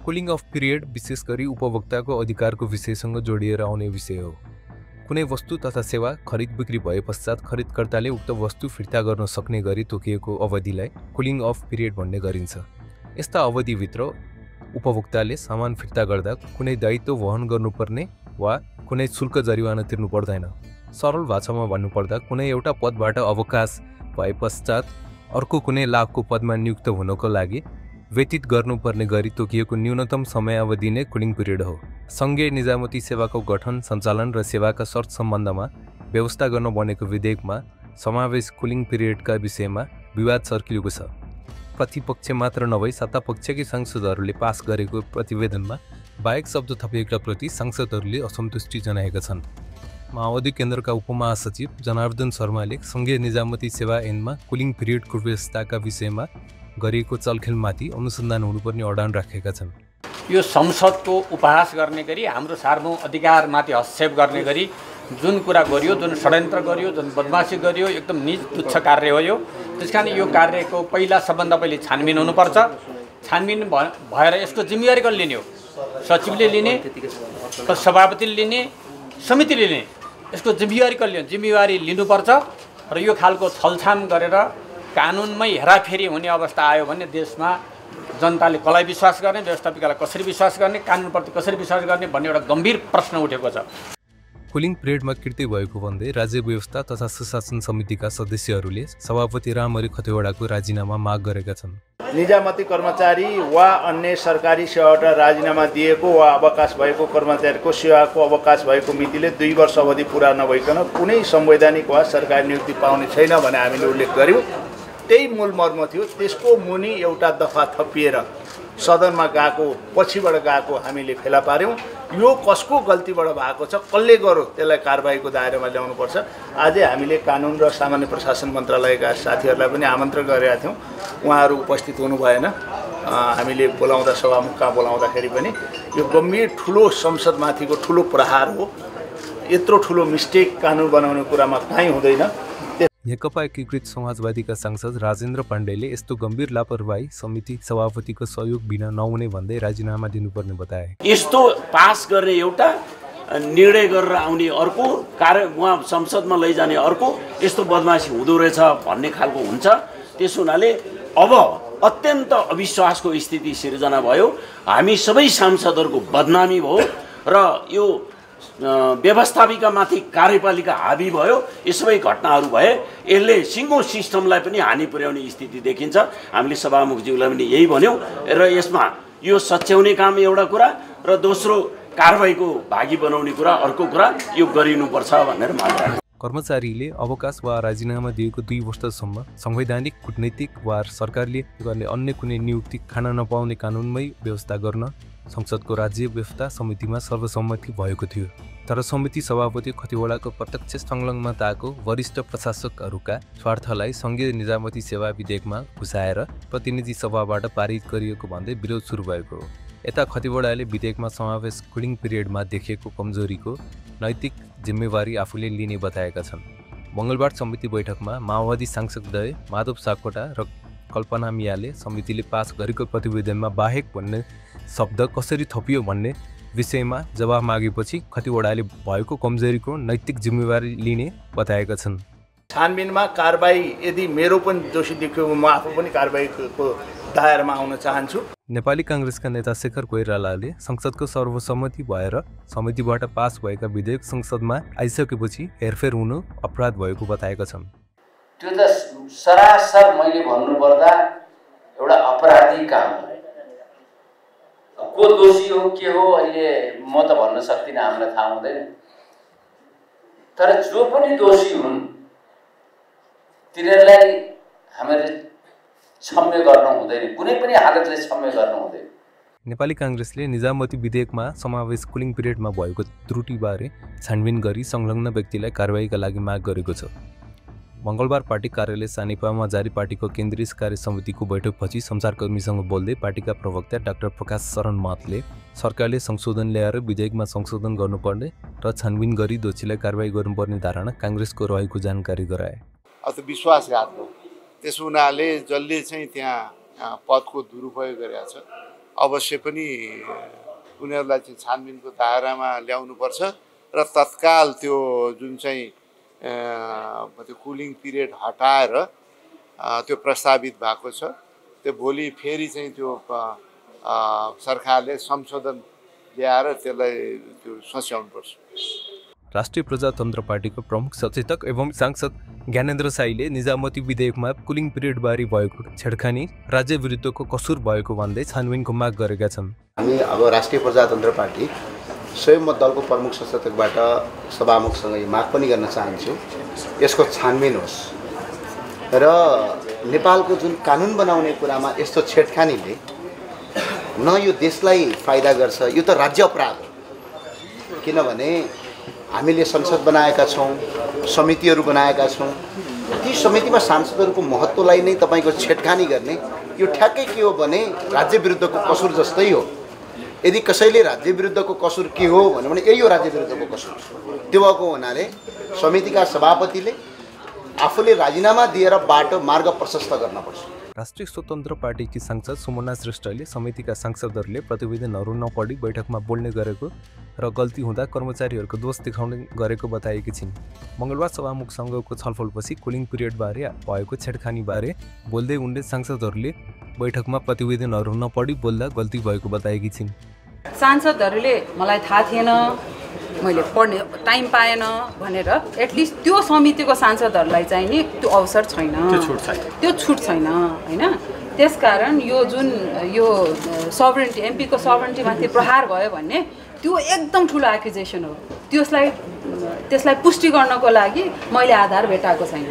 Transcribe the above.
Cooling of period विशेष गरी उपभोक्ताको अधिकारको विषयसँग जोडिएर आउने विषय हो। कुनै वस्तु तथा सेवा खरिद बिक्री भए पश्चात खरिदकर्ताले उक्त वस्तु फिर्ता गर्न सक्ने गरी तोकिएको अवधिलाई कुलिङ अफ पिरियड भन्ने गरिन्छ। यस्ता अवधिभित्र उपभोक्ताले सामान फिर्ता गर्दा कुनै दायित्व वहन गर्नुपर्ने वा कुनै शुल्क जरिवाना तिर्नु पर्दैन। सरल भाषामा भन्नुपर्दा कुनै एउटा पदबाट अवकाश भए पश्चात अर्को कुनै लाभको पदमा नियुक्त हुनको लागि व्यतीत गर्नुपर्ने गरी तोकिएको न्यूनतम समयावधि नै कुलिङ पिरियड हो। सङ्घीय निजामती सेवाको गठन, सञ्चालन र सेवाका शर्त सम्बन्धमा व्यवस्था गर्न बनेको विधेयकमा समावेश कुलिङ पिरियडका विषयमा विवाद चर्किएको छ। प्रतिपक्ष मात्र नभई सत्तापक्षकै सांसदहरूले पास गरेको प्रतिवेदनमा बाहेक शब्द थपिएका प्रति सांसदहरूले असन्तुष्टि जनाएका छन्। माओवादी केन्द्रका उपमहासचिव जनार्दन शर्माले सङ्घीय निजामती सेवा ऐनमा कुलिङ पिरियडको व्यवस्थाका विषयमा गरिएको चलखेलमाथि अनुसन्धान हुनुपर्ने अडान राखेका छन्। यो संसदको उपहास गर्ने गरी हाम्रो सार्वभौम अधिकारमाथि हस्तक्षेप गर्ने गरी जुन कुरा गरियो, जुन षड्यन्त्र गरियो, जुन बदमासी गरियो, एकदम निज तुच्छ कार्य हो यो। त्यसकारण यो कार्यको सबभन्दा पहिले छानबिन हुनुपर्छ। छानबिन भएर यसको जिम्मेवारी कसले लिने हो? सचिवले लिने, सभापतिले लिने, समितिले लिने। यसको जिम्मेवारी कसले लिने? जिम्मेवारी लिनुपर्छ। र यो खालको छलछाम गरेर कानुनमै हेराफेरी हुने अवस्था आयो भने देशमा जनताले कसलाई विश्वास गर्ने, व्यवस्थापिकालाई कसरी विश्वास गर्ने, कानुनप्रति कसरी विश्वास गर्ने भन्ने एउटा गम्भीर प्रश्न उठेको छ। कुलिङ पिरियडमा कृत्य भएको भन्दै राज्य व्यवस्था तथा सुशासन समितिका सदस्यहरूले सभापति रामहरि खतिवडाको राजीनामा माग गरेका छन्। निजामती कर्मचारी वा अन्य सरकारी सेवाबाट राजीनामा दिएको वा अवकाश भएको कर्मचारीको सेवाको अवकाश भएको मितिले 2 वर्ष अवधि पुरा नभइकन कुनै संवैधानिक वा सरकारी नियुक्ति पाउने छैन भने हामीले उल्लेख गर्यौँ। त्यही मूल मर्म थियो। त्यसको मुनि एउटा दफा थपिएर सदनमा गएको, पछिबाट गएको हामीले फेला पार्यौँ। यो कसको गल्तीबाट भएको छ, कसले गर्यो, त्यसलाई कारबाहीको दायरामा ल्याउनुपर्छ। आजै हामीले कानुन र सामान्य प्रशासन मन्त्रालयका साथीहरूलाई पनि आमन्त्रण गरेका थियौँ। उहाँहरू उपस्थित हुनु भएन। हामीले बोलाउँदा सभामुख कहाँ बोलाउँदाखेरि पनि यो गम्भीर ठुलो संसदमाथिको ठुलो प्रहार हो। यत्रो ठुलो मिस्टेक कानुन बनाउने कुरामा कहीँ हुँदैन। नेकपा एकीकृत समाजवादीका सांसद राजेन्द्र पाण्डेले यस्तो गम्भीर लापरवाही समिति सभापतिको सहयोग बिना नहुने भन्दै राजीनामा दिनुपर्ने बताए। यस्तो पास गर्ने एउटा, निर्णय गरेर आउने अर्को, उहाँ संसदमा लैजाने अर्को, यस्तो बदमासी हुँदो रहेछ भन्ने खालको हुन्छ। त्यस हुनाले अब अत्यन्त अविश्वासको स्थिति सिर्जना भयो। हामी सबै सांसदहरूको बदनामी भयो र यो व्यवस्थापिकामाथि कार्यपालिका हावी भयो। यो सबै घटनाहरू भए यसले सिङ्गो सिस्टमलाई पनि हानि पुर्याउने स्थिति देखिन्छ। हामीले सभामुखज्यूलाई पनि यही भन्यौँ र यसमा यो सच्याउने काम एउटा कुरा र दोस्रो कारबाहीको भागी बनाउने कुरा अर्को कुरा, यो गरिनुपर्छ भनेर माग राख्छौँ। कर्मचारीले अवकाश वा राजीनामा दिएको 2 वर्षसम्म संवैधानिक, कुटनैतिक वा सरकारले गर्ने अन्य कुनै नियुक्ति खान नपाउने कानुनमै व्यवस्था गर्न संसदको राज्य व्यवस्था समितिमा सर्वसम्मति भएको थियो। तर समिति सभापति खतिवडाको प्रत्यक्ष संलग्नताको वरिष्ठ प्रशासकहरूका स्वार्थलाई सङ्घीय निजामती सेवा विधेयकमा घुसाएर प्रतिनिधि सभाबाट पारित गरिएको भन्दै विरोध सुरु भएको हो। यता खतिवडाले विधेयकमा समावेश कुलिङ पिरियडमा देखिएको कमजोरीको नैतिक जिम्मेवारी आफूले लिने बताएका छन्। मङ्गलबार समिति बैठकमा माओवादी सांसदद्वय माधव सापकोटा र कल्पना मियाले समितिले पास गरेको प्रतिवेदनमा बाहेक भन्ने शब्द कसरी थपियो भन्ने विषयमा जवाफ मागेपछि खतिवडाले भएको कमजोरीको नैतिक जिम्मेवारी लिने बताएका छन्। छानबिनमा कारबाही यदि मेरो पनि दोषी देखियो म आफू पनि कारबाहीको दायरामा आउन चाहन्छु। नेपाली काङ्ग्रेसका नेता शेखर कोइरालाले संसदको सर्वसम्मति भएर समितिबाट पास भएका विधेयक संसदमा आइसकेपछि हेरफेर हुनु अपराध भएको बताएका छन्। त्यो त सरासर मैले भन्नुपर्दा एउटा अपराधी काम हो। को दोषी हो के हो अहिले म त भन्न सक्दिनँ, हामीलाई थाहा हुँदैन। तर जो पनि दोषी हुन् तिनीहरूलाई हामीले क्षम्य गर्न हुँदैन, कुनै पनि हालतले क्षम्य गर्न हुँदैन। नेपाली काङ्ग्रेसले निजामती विधेयकमा समावेश कुलिङ पिरियडमा भएको त्रुटिबारे छानबिन गरी संलग्न व्यक्तिलाई कारबाहीका लागि माग गरेको छ। मङ्गलबार पार्टी कार्यालय सानिपामा जारी पार्टीको केन्द्रीय कार्य समितिको बैठकपछि सञ्चारकर्मीसँग बोल्दै पार्टीका प्रवक्ता डाक्टर प्रकाश शरण महतले सरकारले संशोधन ल्याएर विधेयकमा संशोधन गर्नुपर्ने र छानबिन गरी दोषीलाई कारबाही गर्नुपर्ने धारणा काङ्ग्रेसको रहेको जानकारी गराए। अब त विश्वासघात हो। त्यस हुनाले जसले चाहिँ त्यहाँ पदको दुरुपयोग गरेका छ अवश्य पनि उनीहरूलाई चाहिँ छानबिनको दायरामा ल्याउनुपर्छ र तत्काल त्यो जुन चाहिँ त्यो कुलिङ पिरियड हटाएर त्यो प्रस्तावित भएको छ त्यो भोलि फेरि चाहिँ त्यो सरकारले संशोधन ल्याएर त्यसलाई त्यो सोच्याउनुपर्छ। राष्ट्रिय प्रजातन्त्र पार्टीको प्रमुख सचेतक एवं सांसद ज्ञानेन्द्र साईले निजामती विधेयकमा कुलिङ पिरियडबारे भएको छेडखानी राज्य विरुद्धको कसुर भएको भन्दै छानबिनको माग गरेका छन्। हामी अब राष्ट्रिय प्रजातन्त्र पार्टी स्वयं म दलको प्रमुख सचेतकबाट सभामुखसँग यो माग पनि गर्न चाहन्छु, यसको छानबिन होस् र नेपालको जुन कानुन बनाउने कुरामा यस्तो छेडखानीले न यो देशलाई फाइदा गर्छ, यो त राज्य अपराध हो। किनभने हामीले संसद बनाएका छौँ, समितिहरू बनाएका छौँ, ती समितिमा सांसदहरूको महत्त्वलाई नै तपाईँको छेडखानी गर्ने यो ठ्याक्कै के हो भने राज्य विरुद्धको कसुर जस्तै हो। यदि कसैले राज्य विरुद्धको कसुर के हो भन्यो भने यही हो राज्य विरुद्धको कसुर। त्यो भएको हुनाले समितिका सभापतिले आफूले राजीनामा दिएर बाटो मार्ग प्रशस्त गर्नुपर्छ। राष्ट्रिय स्वतन्त्र पार्टीकी सांसद सुमना श्रेष्ठले समितिका सांसदहरूले प्रतिवेदनहरू नपढी बैठकमा बोल्ने गरेको र गल्ती हुँदा कर्मचारीहरूको दोष देखाउने गरेको बताएकी छिन्। मङ्गलबार सभामुखसँगको छलफलपछि कुलिङ पिरियडबारे भएको छेडखानीबारे बोल्दै उनले सांसदहरूले बैठकमा प्रतिवेदनहरू नपढी बोल्दा गल्ती भएको बताएकी छिन्। सांसदहरूले मलाई थाहा थिएन, मैले पढ्ने टाइम पाएन भनेर एटलिस्ट त्यो समितिको सांसदहरूलाई चाहिँ नि त्यो अवसर छैन, त्यो छुट छैन होइन। त्यसकारण यो जुन यो सभरेन्टी एमपीको सभरेन्टीमाथि प्रहार भयो भने त्यो एकदम ठुलो एक्युजेसन हो। त्यसलाई पुष्टि गर्नको लागि मैले आधार भेटाएको छैन।